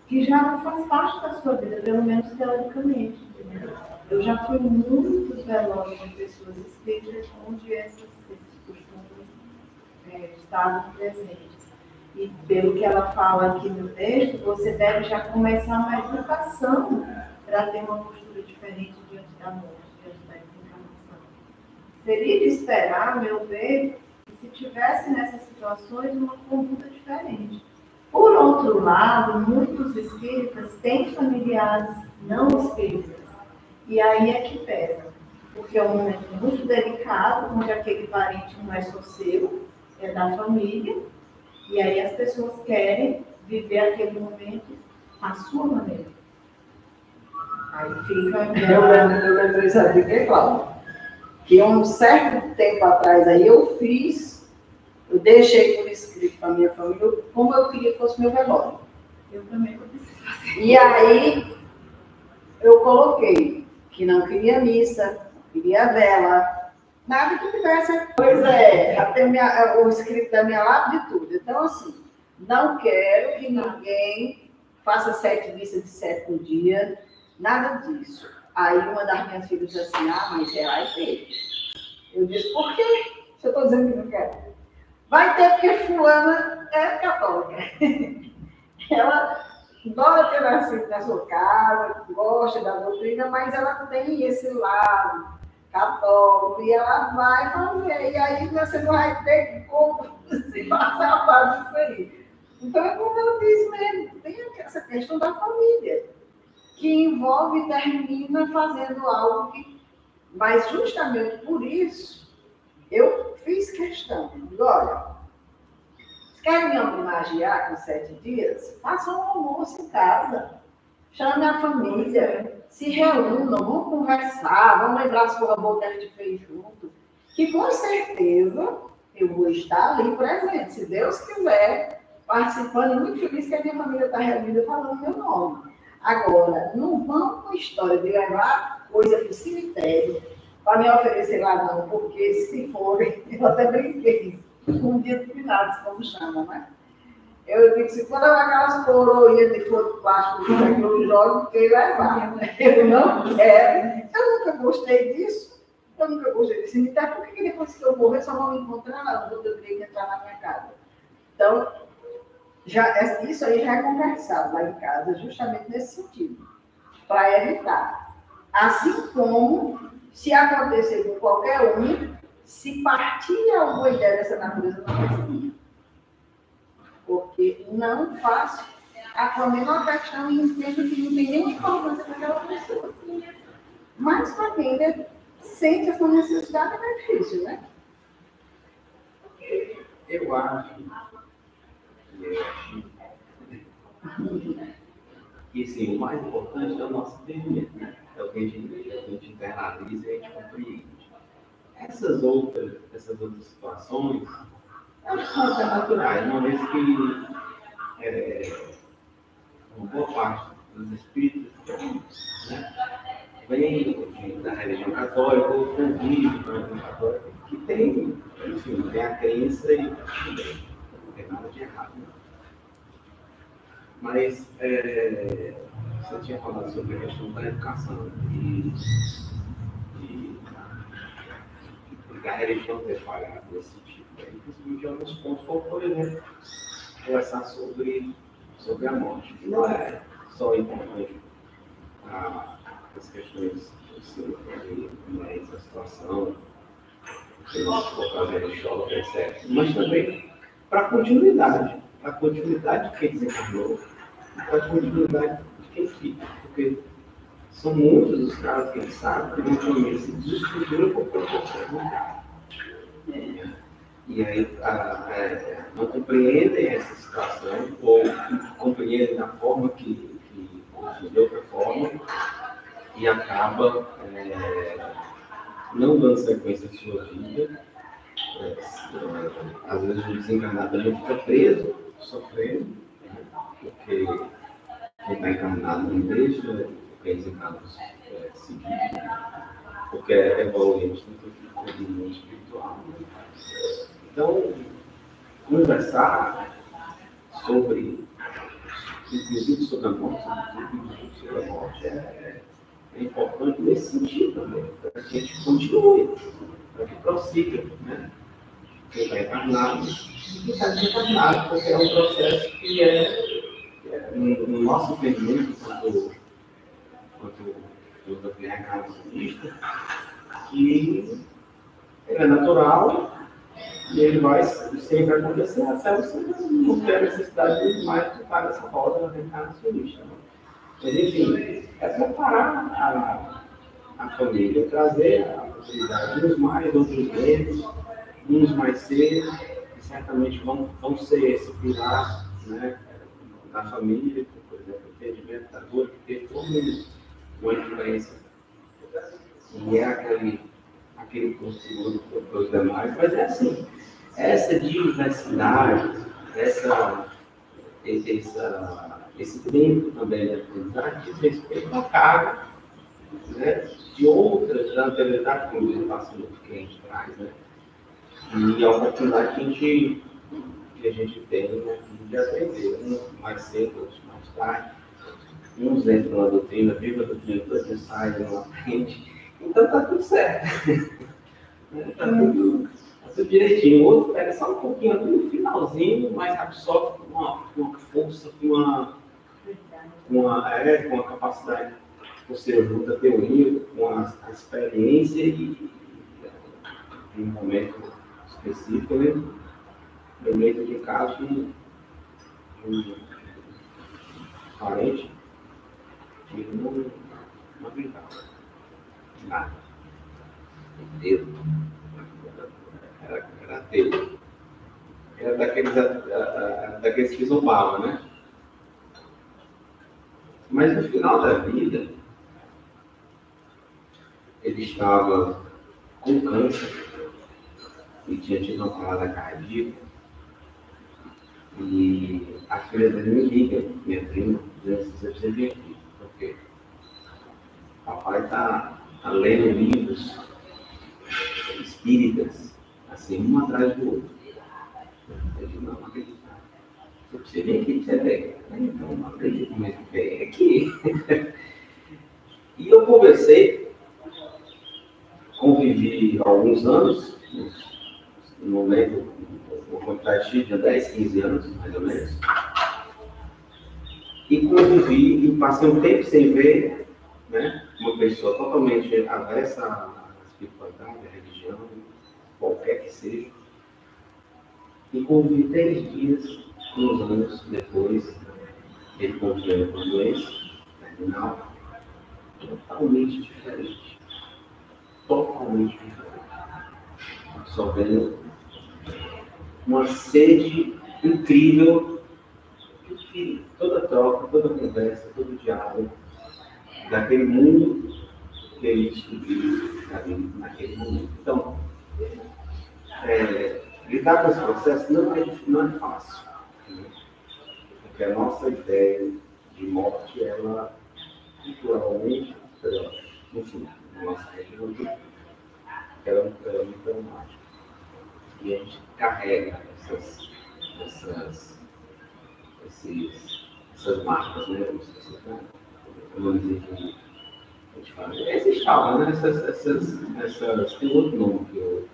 que já não faz parte da sua vida, pelo menos teoricamente. Entendeu? Eu já fui muito velório com pessoas espíritas onde esses costumes estavam presentes. E pelo que ela fala aqui no texto, você deve já começar uma educação para ter uma postura diferente diante da morte, diante da desencarnação. Seria de esperar, a meu ver, que se tivesse nessas situações uma conduta diferente. Por outro lado, muitos espíritas têm familiares não espíritas. E aí é que pesa. Porque é um momento muito delicado, onde aquele parente não é só seu, é da família. E aí as pessoas querem viver aquele momento à sua maneira. Aí fica... Eu lembrei, sabe de quê, Cláudia? Que um certo tempo atrás aí eu deixei por escrito para a minha família como eu queria que fosse meu velório. Eu também vou precisar fazer. E aí eu coloquei que não queria missa, não queria vela, nada que tivesse até o escrito da minha lápide e tudo. Então, assim, não quero que ninguém faça 7 missas de 7 dias, nada disso. Aí uma das minhas filhas disse assim, mas vai ter. Eu disse, por quê? Se eu estou dizendo que não quero. Vai ter porque fulana é católica. Ela adora ter nascido na sua casa, gosta da doutrina, mas ela tem esse lado católico e ela vai fazer. E aí você não vai ter como se passar a parte disso aí. Então é como eu disse mesmo, tem essa questão da família, que envolve e termina fazendo algo que... Mas justamente por isso, eu fiz questão. Digo, olha, se querem me homenagear com 7 dias, façam um almoço em casa. Chame a família, se reúnam, vamos conversar, vamos lembrar as coisas boas que a gente fez junto. Que com certeza eu vou estar ali presente, se Deus quiser, participando, muito feliz que a minha família está reunida falando meu nome. Agora, não vamos com a história de levar coisa para o cemitério para me oferecer lá não, porque se forem, eu até brinquei, um dia de finados, como chama, né? Eu digo, se for levar aquelas coroinhas de flor de plástico que eu jogo, quem levar. Eu não quero, eu nunca gostei disso, cemitério, porque depois que eu morrer só vão me encontrar lá, eu teria que entrar na minha casa. Então, isso aí já é conversado lá em casa, justamente nesse sentido, para evitar. Assim como, se acontecer com qualquer um, se partir alguma ideia dessa natureza, não vai ser minha. Porque não faço a menor questão e entendo que não tem nenhuma importância para aquela pessoa. Mas para quem sente essa necessidade é mais difícil, né? Eu acho que sim, o mais importante é o nosso entendimento, né? É o que a gente internaliza e a gente compreende. Essas outras situações, elas são até naturais, uma vez que uma boa parte dos espíritos, né, vem da religião católica, ou convive com a religião católica, que tem, enfim, tem a crença e tudo bem, não tem nada de errado. Né? Mas você tinha falado sobre a questão da educação e a religião ter falhado nesse sentido. Inclusive, alguns pontos, como, por exemplo, conversar sobre a morte, que não é só importante as questões da situação, que nós colocamos em choque, etc. Mas também para a continuidade de quem desencarnou, para a continuidade de quem fica, porque são muitos os casos que a gente sabe que eventualmente se desestruturam por proporção. E aí não compreendem essa situação, ou compreendem da forma que de outra forma, e acaba não dando sequência à sua vida. Às vezes o desencarnado também fica preso, sofrendo, porque quem está encarnado não deixa, quem desencarnado seguir, porque evoluímos no mundo espiritual. Então, conversar sobre, inclusive sobre a morte, é importante nesse sentido também, para que a gente continue, para que prossiga, né? Quem está encarnado e quem está desencarnado, porque é um processo que no nosso entendimento, quanto reencarnacionista, que é natural e ele vai sempre acontecer até você não ter a necessidade de mais tocar essa roda reencarnacionista. Né? Mas, enfim, é preparar a família, trazer a possibilidade, uns mais, outros menos, uns mais cedo, que certamente vão ser esse pilar, né, da família, por exemplo, o entendimento da dor, que teve todo mundo uma influência. E é aquele ponto seguro para os demais, mas é assim, essa diversidade, esse tempo também de aprendizagem diz respeito à carga, né, de outras, da anterioridade, como ele passa muito que a gente traz, né, e a oportunidade que a gente tem, né, de aprender, uns mais cedo, outros mais tarde, uns entram na doutrina, vivem a doutrina, outros saem lá na frente, então está tudo certo. Está tudo direitinho. O outro pega só um pouquinho ali no finalzinho, mas absorve com uma força, com uma capacidade, ou seja, muita teoria, com a experiência e em um momento específico, né? Lembrei de caso de um parente que não brincava. Nada. Dedo. Era ateu. Era daqueles que zombavam, né? Mas no final da vida, ele estava com câncer e tinha tido uma parada cardíaca. E a filha dele me liga, minha prima, dizendo: você precisa vir aqui. Por quê? Papai está lendo livros espíritas, assim, um atrás do outro. Eu digo: não acredito. Você precisa vir aqui, você vê. Então, não acredito, mas vem aqui. E eu convivi há alguns anos, não lembro, vou contar de 10, 15 anos, mais ou menos. E convivi e passei um tempo sem ver, né, uma pessoa totalmente avessa à espiritualidade, à religião, qualquer que seja. E convivi 3 dias, uns anos depois, ele contraiu uma doença terminal totalmente diferente. Totalmente diferente. Só vendo uma sede incrível, que toda troca, toda conversa, todo diálogo, daquele mundo que ele descobriu naquele momento. Então, lidar com esse processo não é fácil, né? Porque a nossa ideia de morte, ela culturalmente, enfim, na nossa região, ela é muito traumática. E a gente carrega essas marcas, né? Vamos dizer que a gente fala. Esses traumas, né? Essas. Tem outro nome que eu.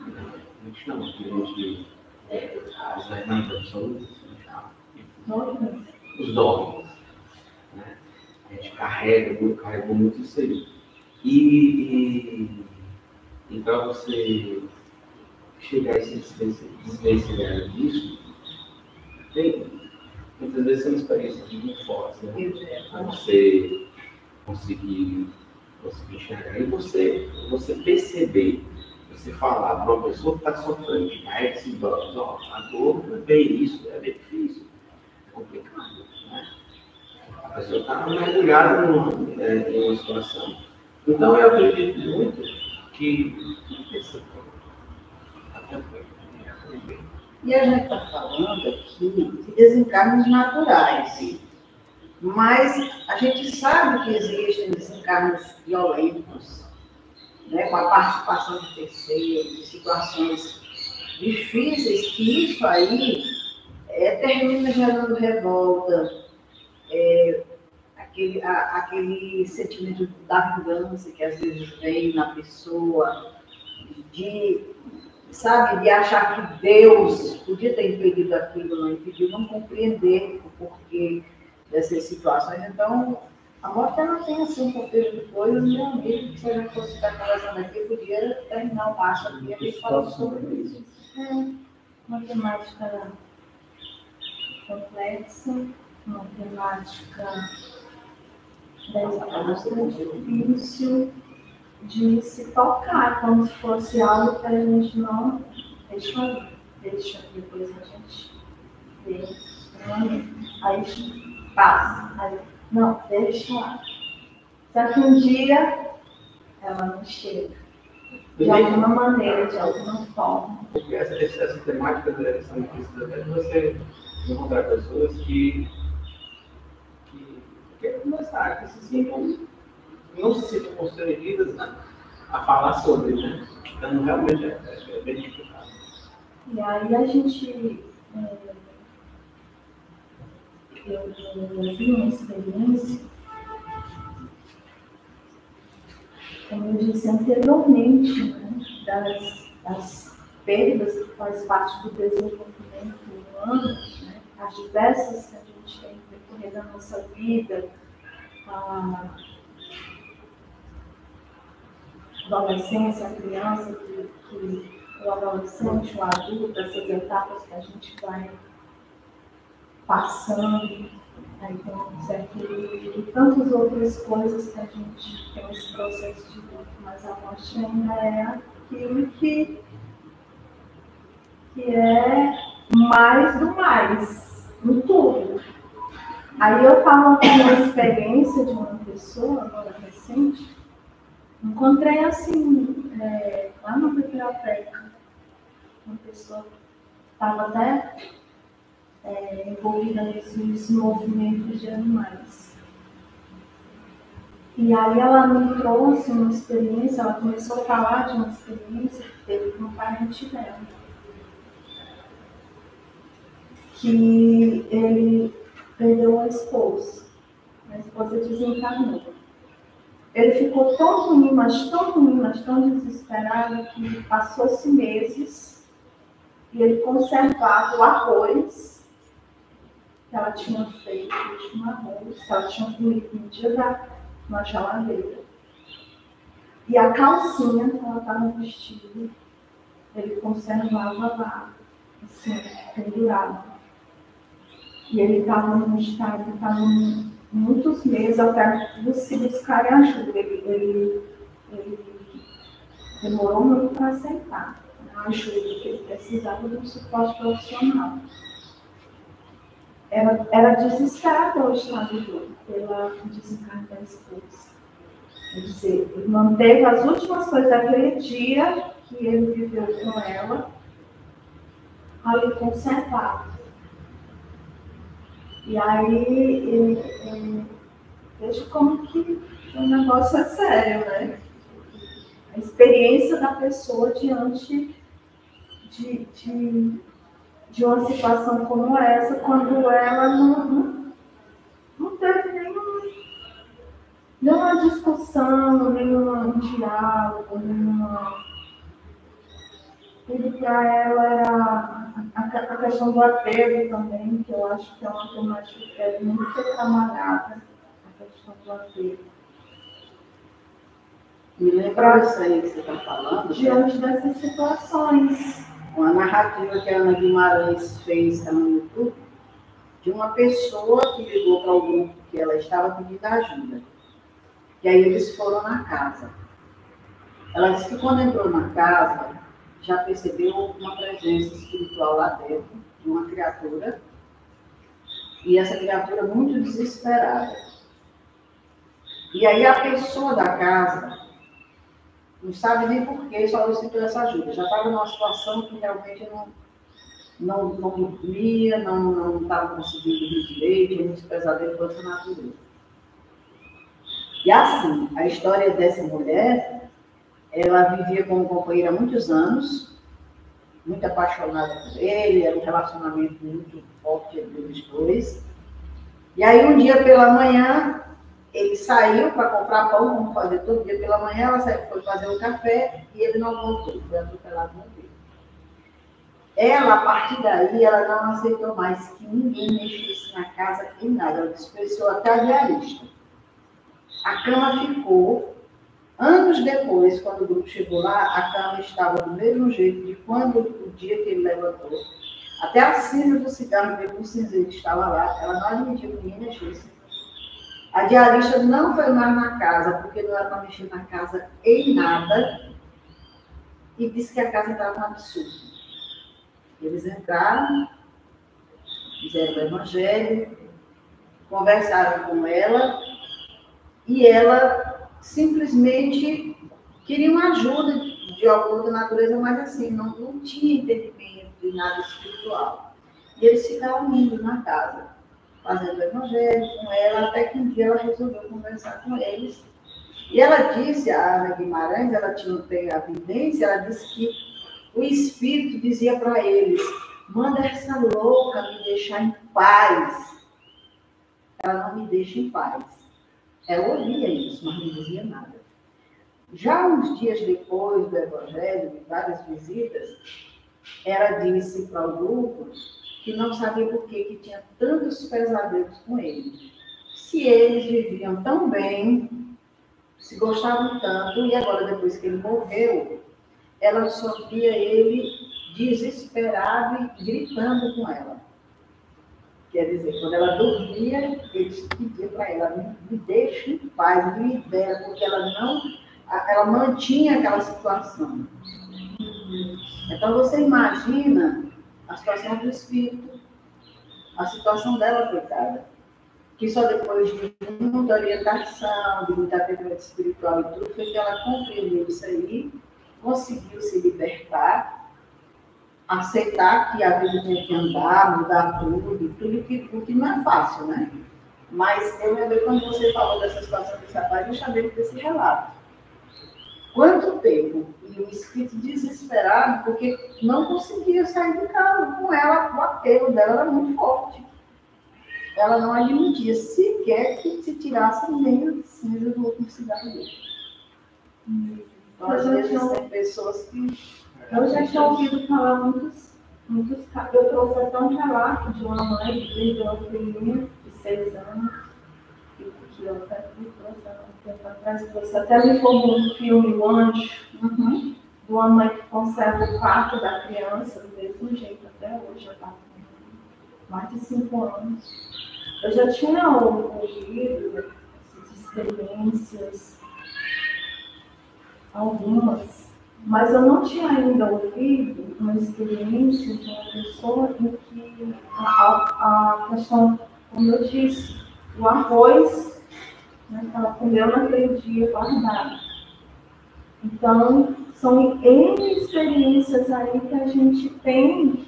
A gente chama, que a gente. As verdadas absolutas, a gente chama. Os dogmas. Né? A gente carrega muito isso aí. E para você chegar a se desvencilhar disso, muitas vezes são experiências muito fortes, né? Para você conseguir enxergar. E você perceber, você falar para uma pessoa que está sofrendo, que carrega esses dores, a dor é bem isso, é bem difícil, é complicado, né? A pessoa está mergulhada em uma situação. Então eu acredito muito que E a gente está falando aqui de desencarnes naturais, mas a gente sabe que existem desencarnes violentos, né, com a participação de terceiros, de situações difíceis, que isso aí termina gerando revolta, aquele sentimento da vingança que às vezes vem na pessoa, de achar que Deus podia ter impedido aquilo, não impediu, não compreender o porquê dessas situações. Então, a morte ela tem assim um contexto de coisas, meu amigo, que se a gente fosse estar conversando aqui, podia terminar o passo aqui e a gente falou sobre isso. Uma temática complexa, uma temática bastante difícil de se tocar, como se fosse algo que a gente não deixa depois a gente vê, aí passa, aí, não, deixa lá. Só que um dia ela não chega, de alguma maneira, de alguma forma. Porque essa temática são difíceis até de você encontrar pessoas que querem conversar, que não se sintam constrangidas, né, a falar sobre, né? Então realmente é bem complicado. E aí a gente eu vi uma experiência, como eu disse anteriormente, né, das perdas que faz parte do desenvolvimento humano, né, as diversas que a gente tem que decorrer da nossa vida, a adolescência, a criança, o adolescente, o adulto, essas etapas que a gente vai passando, aí tem um certo e tantas outras coisas que a gente tem esse processo de luto, mas a morte ainda é aquilo que é mais do mais, no tudo. Aí eu falo com uma experiência de uma pessoa, agora recente, encontrei assim, lá na biblioteca, uma pessoa que estava até envolvida nesses movimentos de animais. E aí ela me trouxe uma experiência, ela começou a falar de uma experiência que teve com um parente dela. Que ele perdeu a esposa desencarnou. Ele ficou tão ruim, mas tão desesperado, que passou-se meses e ele conservava o arroz que ela tinha feito, um arroz que ela tinha comido no dia na geladeira. E a calcinha que ela estava vestida, ele conservava lá, assim, pendurado. E ele estava num estado, estava muitos meses até se buscarem ajuda. Ele demorou muito para aceitar a ajuda, que ele precisava de um suporte profissional. Era desesperador o estado dele pela desencarne da esposa. Quer dizer, ele manteve as últimas coisas daquele dia que ele viveu com ela, ali conservado. E aí Veja como que o negócio é sério, né? A experiência da pessoa diante de uma situação como essa, quando ela não teve nenhuma discussão, nenhum diálogo, tudo para ela era a questão do apego também, que eu acho que é uma temática que deve muito ser trabalhada, a questão do apego. Me lembra isso aí que você está falando? Diante dessas situações. Uma narrativa que a Ana Guimarães fez no YouTube, de uma pessoa que ligou para o grupo que ela estava pedindo ajuda. E aí eles foram na casa. Ela disse que quando entrou na casa, já percebeu uma presença espiritual lá dentro, de uma criatura, e essa criatura muito desesperada. E aí a pessoa da casa não sabe nem porquê, só solicitou essa ajuda. Já estava numa situação que realmente não dormia, não estava conseguindo dormir direito, muitos pesadelos com essa natureza. E assim, a história dessa mulher, ela vivia com um companheiro há muitos anos, muito apaixonada por ele, era um relacionamento muito forte entre os dois. E aí um dia pela manhã, ele saiu para comprar pão, como fazer todo dia pela manhã, ela saiu, foi fazer um café e ele não voltou, foi atropelado no meio. Ela, a partir daí, ela não aceitou mais que ninguém mexesse na casa em nada, ela desprezou até a diarista. A cama ficou, anos depois, quando o grupo chegou lá, a cama estava do mesmo jeito de quando o dia que ele levantou. Até a cinza do cigarro, mesmo o cinzeiro que estava lá, ela não admitiu que ninguém mexesse. A diarista não foi mais na casa, porque não era para mexer na casa em nada, e disse que a casa estava um absurdo. Eles entraram, fizeram o evangelho, conversaram com ela, e ela simplesmente queria uma ajuda de alguma outra natureza, mas assim, não tinha entendimento de nada espiritual. E eles ficaram indo na casa, fazendo o evangelho com ela, até que um dia ela resolveu conversar com eles. E ela disse, a Ana Guimarães, ela tem a evidência, ela disse que o Espírito dizia para eles, manda essa louca me deixar em paz. Ela não me deixa em paz. Ela ouvia isso, mas não dizia nada. Já uns dias depois do evangelho, de várias visitas, ela disse para o grupo que não sabia por que tinha tantos pesadelos com ele. Se eles viviam tão bem, se gostavam tanto, e agora, depois que ele morreu, ela só via ele desesperado e gritando com ela. Quer dizer, quando ela dormia, ele pedia para ela, me deixe em paz, me libera, porque ela mantinha aquela situação. Então, você imagina a situação do espírito, a situação dela, coitada, que só depois de muita orientação, de muita atendimento espiritual e tudo, foi que ela compreendeu isso aí, conseguiu se libertar, aceitar que a vida tinha que andar, mudar tudo que não é fácil, né? Mas eu lembrei quando você falou dessa situação desse rapaz, eu chamei desse relato. Quanto tempo? E o espírito desesperado, porque não conseguia sair de casa com ela, o apego dela era muito forte. Ela não admitia sequer que se tirasse nem a cinza do último cigarro dele. Então, às vezes tem pessoas que... Eu já tinha ouvido falar muitos casos. Eu trouxe até um relato de uma mãe que teve uma filhinha de 6 anos, que eu até me trouxe há um tempo atrás, você até me informou no filme O Anjo, de uma mãe que conserva o quarto da criança do mesmo jeito até hoje, já está com mais de 5 anos. Eu já tinha ouvido essas experiências, algumas, mas eu não tinha ainda ouvido uma experiência de uma pessoa em que a questão, como eu disse, o arroz, né, ela comeu naquele dia guardado. Então, são N experiências aí que a gente tem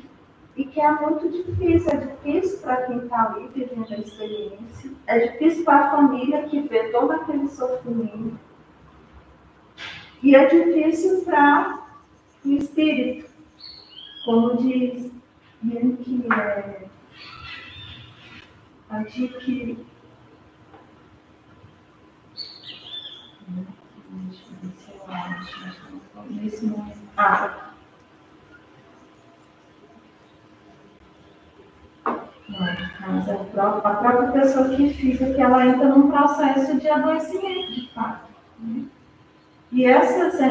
e que é muito difícil. É difícil para quem está ali vivendo a experiência, é difícil para a família que vê todo aquele sofrimento, e é difícil para o espírito, como diz que adquirir. Mas a própria pessoa que fica, que ela entra num processo de adoecimento, de fato. Né? E essa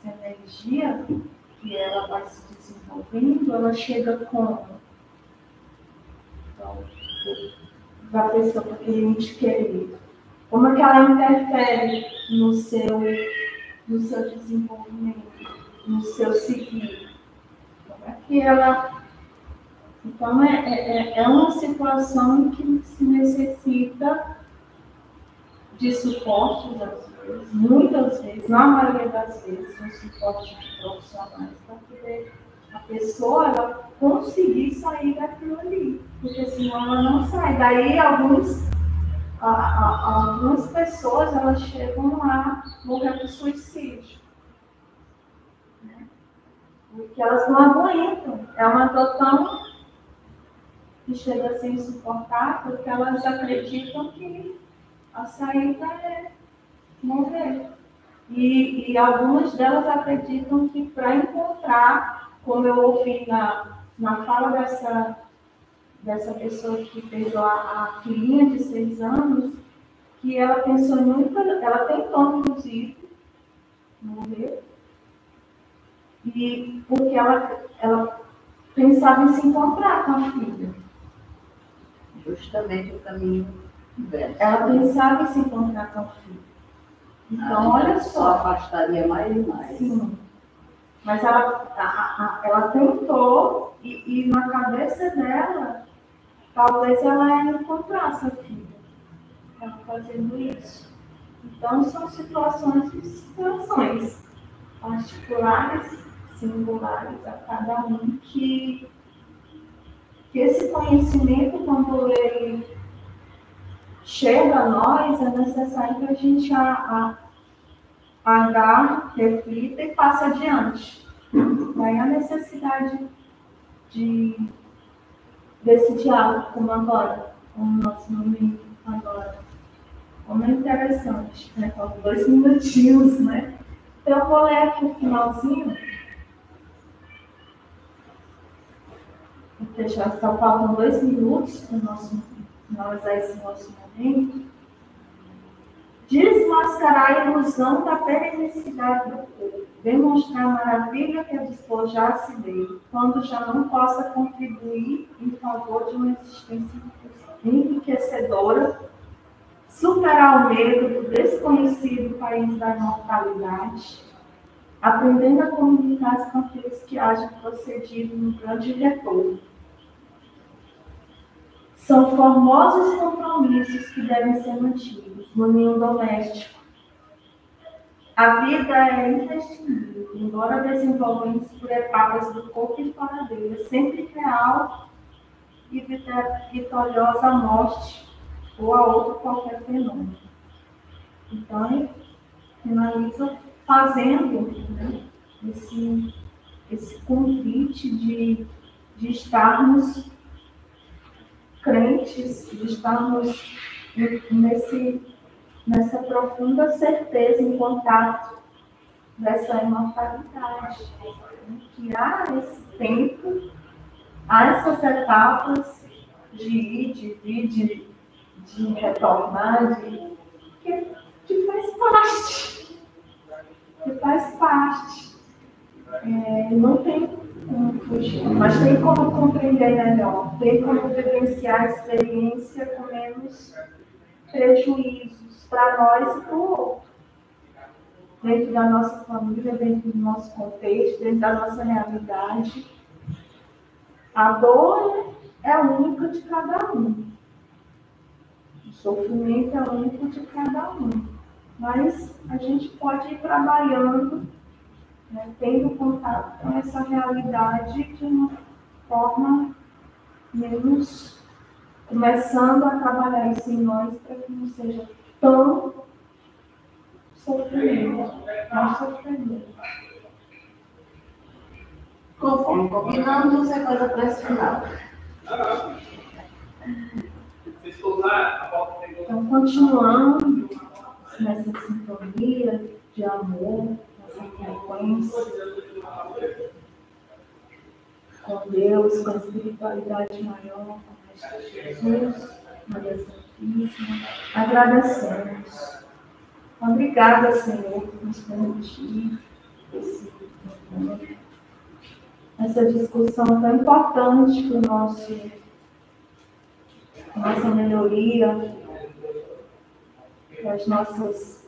energia que ela vai se desenvolvendo, ela chega como? Então, da pessoa para aquele ente querido. Como é que ela interfere no seu desenvolvimento, no seu seguir? Como é que ela... Então, é uma situação que se necessita de suporte, muitas vezes, na maioria das vezes, um suporte de profissionais, para poder a pessoa ela conseguir sair daquilo ali, porque senão ela não sai. Daí, algumas pessoas elas chegam a morrer por suicídio, né? Porque elas não aguentam. É uma dor tão que chega a ser insuportável, que elas acreditam que a saída é morrer. E algumas delas acreditam que para encontrar, como eu ouvi na fala dessa pessoa que fez a filhinha de 6 anos, que ela pensou nunca, ela tentou, inclusive, morrer, e porque ela pensava em se encontrar com a filha. Justamente o caminho inverso. Ela pensava em se encontrar com a filha. Então, olha só. Afastaria mais e mais. Sim. Mas ela tentou, e na cabeça dela, talvez ela encontrasse a filha. Ela fazendo isso. Então, são situações particulares, singulares a cada um, que esse conhecimento, quando ele chega a nós, é necessário que a gente agarre, reflita e passe adiante. Daí a necessidade desse diálogo, como agora, como nosso momento agora. Como é interessante, né? Faltam 2 minutinhos, né? Então, eu vou ler aqui o finalzinho, porque já só faltam 2 minutos para finalizar esse nosso momento. Desmascarar a ilusão da perenicidade do corpo, demonstrar a maravilha que é despojar-se dele, quando já não possa contribuir em favor de uma existência enriquecedora, superar o medo do desconhecido país da imortalidade, aprendendo a comunicar-se com aqueles que hajam procedido no grande retorno. São formosos compromissos que devem ser mantidos no ninho doméstico. A vida é inextinguível, embora desenvolvendo-se por etapas do corpo e fora dele, sempre real e vitoriosa a morte ou a outro qualquer fenômeno. Então, ele finaliza fazendo, né, esse convite de estarmos crentes, de estarmos nessa profunda certeza em contato dessa imortalidade, que há esse tempo, há essas etapas de ir, de vir, de retornar, que faz parte. Que faz parte. Não tem como fugir, mas tem como compreender melhor, tem como vivenciar a experiência com menos prejuízos para nós e para o outro. Dentro da nossa família, dentro do nosso contexto, dentro da nossa realidade. A dor é única de cada um. O sofrimento é único de cada um. Mas a gente pode ir trabalhando né, tendo contato com essa realidade de uma forma menos, começando a trabalhar isso em nós para que não seja tão sofrimento, não sofrimento. Conforme combinamos, é coisa para esse final. Então, continuando nessa sintonia de amor, nessa frequência com Deus, com a espiritualidade maior, com o Mestre Jesus, Maria Santíssima, agradecemos. Obrigada, Senhor, por nos permitir esse encontro, essa discussão tão importante para nossa melhoria, para as nossas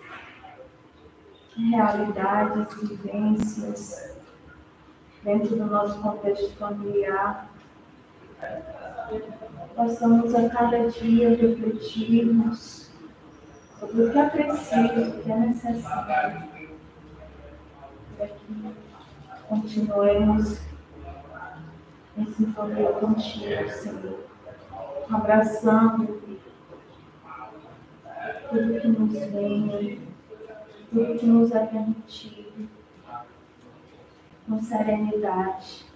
realidades, vivências, dentro do nosso contexto familiar. Possamos a cada dia refletirmos sobre o que é preciso, o que é necessário, para que continuemos em sintonia contigo, Senhor, abraçando tudo que nos vem, tudo que nos é permitido, com serenidade.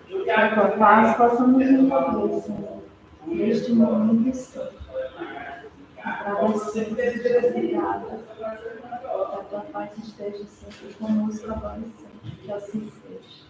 Que a tua paz possamos envolver, Senhor, neste momento e sempre. Agradecemos e obrigada. Que a tua paz esteja sempre conosco agora e sempre. Que assim seja.